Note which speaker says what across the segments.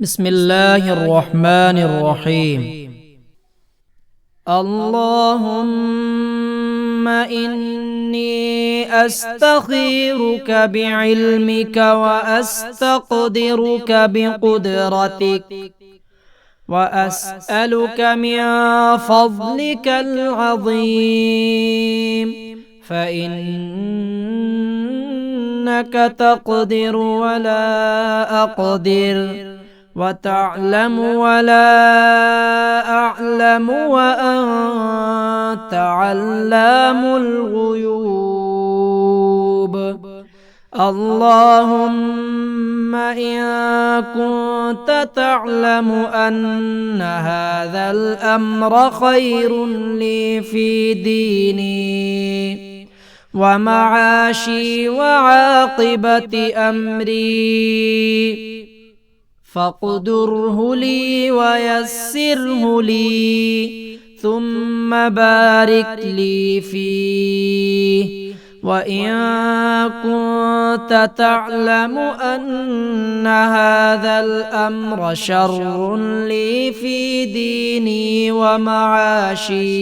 Speaker 1: بسم الله الرحمن الرحيم. اللهم إني أستخيرك بعلمك وأستقدرك بقدرتك وأسألك من فضلك العظيم فإنك تقدر ولا أقدر وتعلم ولا أعلم وأنت علام الغيوب. اللهم إن كنت تعلم أن هذا الأمر خير لي في ديني ومعاشي وعاقبة أمري فاقدره لي ويسره لي ثم بارك لي فيه. وإن كنت تعلم أن هذا الأمر شر لي في ديني ومعاشي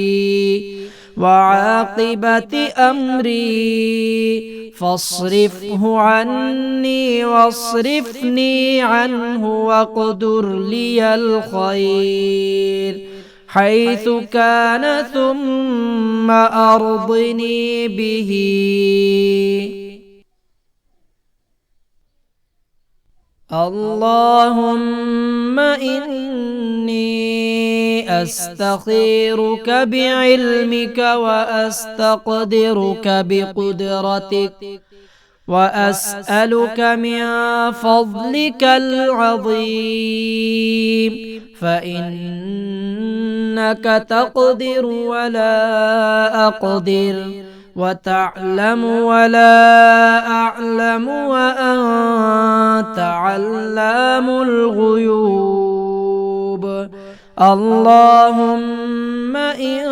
Speaker 1: وعاقبة أمري فاصرفه عني واصرفني عنه واقدر لي الخير حيث كان ثم أرضني به. اللهم إني أستخيرك بعلمك وأستقدرك بقدرتك وأسألك من فضلك العظيم فإنك تقدر ولا أقدر وتعلم ولا أعلم وأنت علام الغيوب. اللهم إن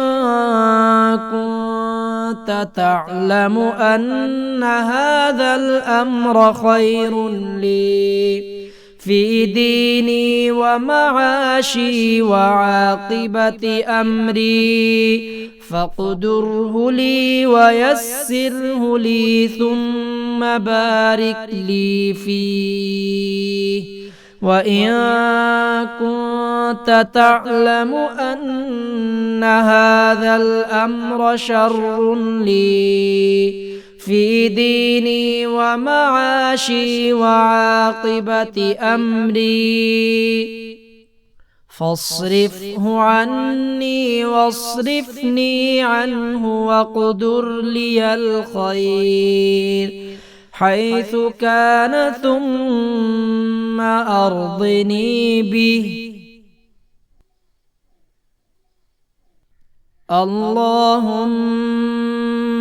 Speaker 1: كنت تعلم أن هذا الأمر خير لي في ديني ومعاشي وعاقبة أمري فاقدره لي ويسره لي ثم بارك لي فيه. وإن كنت تعلم أن هذا الأمر شر لي في ديني ومعاشي وعاقبة أمري فاصرفه عني واصرفني عنه واقدر لي الخير حيث كان ثم أرضني به. اللهم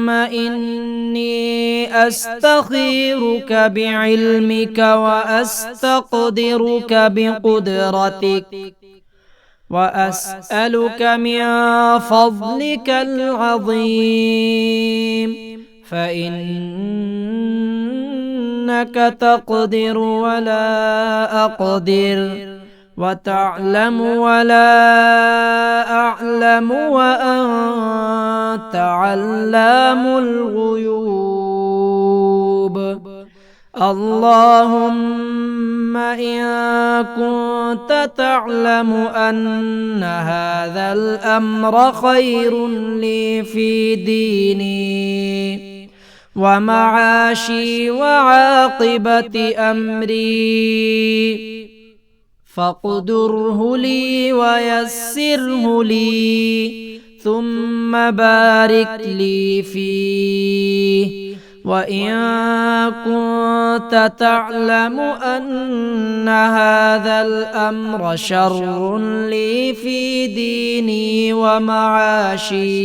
Speaker 1: إني أستخيرك بعلمك وأستقدرك بقدرتك وأسألك من فضلك العظيم فإنك تقدر ولا أقدر وتعلم ولا أعلم وأنت علام الغيوب. اللهم إن كنت تعلم أن هذا الأمر خير لي في ديني ومعاشي وعاقبة أمري فاقدره لي ويسره لي ثم بارك لي فيه. وإن كنت تعلم أن هذا الأمر شر لي في ديني ومعاشي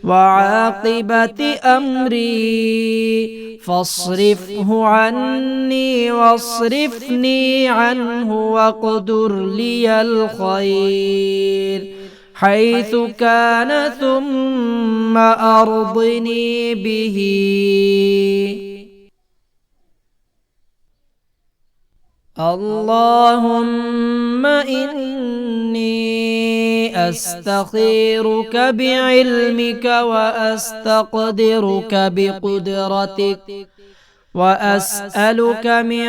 Speaker 1: وعاقبة أمري فاصرفه عني واصرفني عنه واقدر لي الخير حيث كان ثم أرضني به. اللهم إني أستخيرك بعلمك وأستقدرك بقدرتك وأسألك من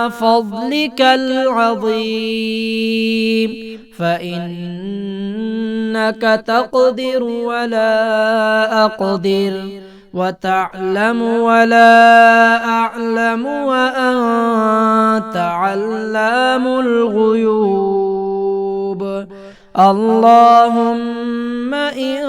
Speaker 1: فضلك العظيم فإنك تقدر ولا أقدر وتعلم ولا أعلم وأنت علام الغيوب اللهم إن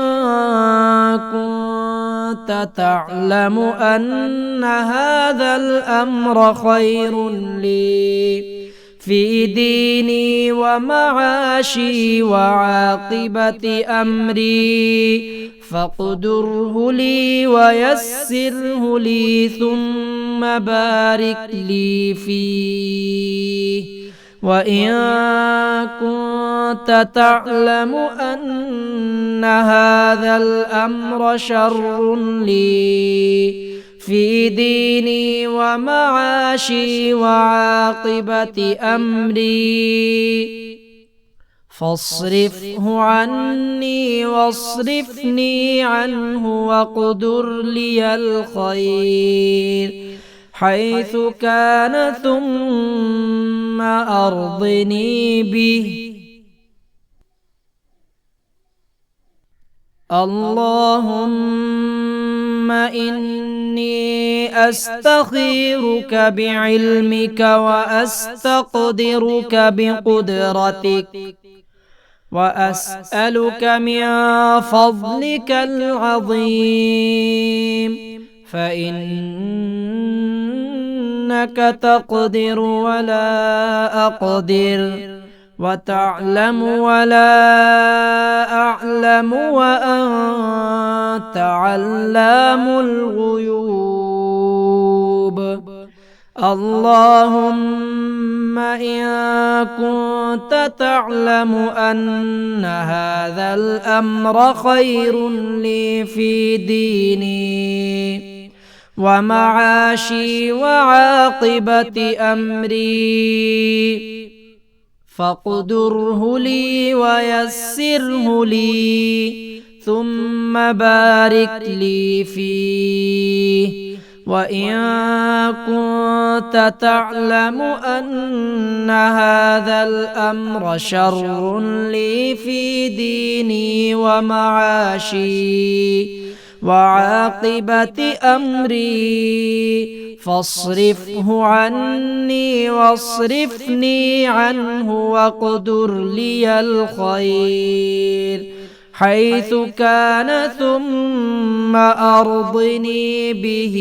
Speaker 1: كنت تعلم أن هذا الأمر خير لي في ديني ومعاشي وعاقبة أمري فاقدره لي ويسره لي ثم بارك لي فيه وإن كنت تعلم أن هذا الأمر شر لي في ديني ومعاشي وعاقبة أمري فاصرفه عني واصرفني عنه واقدر لي الخير حيث كان ثم أرضني به اللهم إني أستخيرك بعلمك وأستقدرك بقدرتك وأسألك من فضلك العظيم فإنك تقدر ولا أقدر وتعلم ولا أعلم وأنت علام الغيوب اللهم إن كنت تعلم أن هذا الأمر خير لي في ديني ومعاشي وعاقبة أمري فاقدره لي ويسره لي ثم بارك لي فيه وإن كنت تعلم أن هذا الأمر شر لي في ديني ومعاشي وعاقبة أمري فاصرفه عني واصرفني عنه واقدر لي الخير حيث كان ثم أرضني به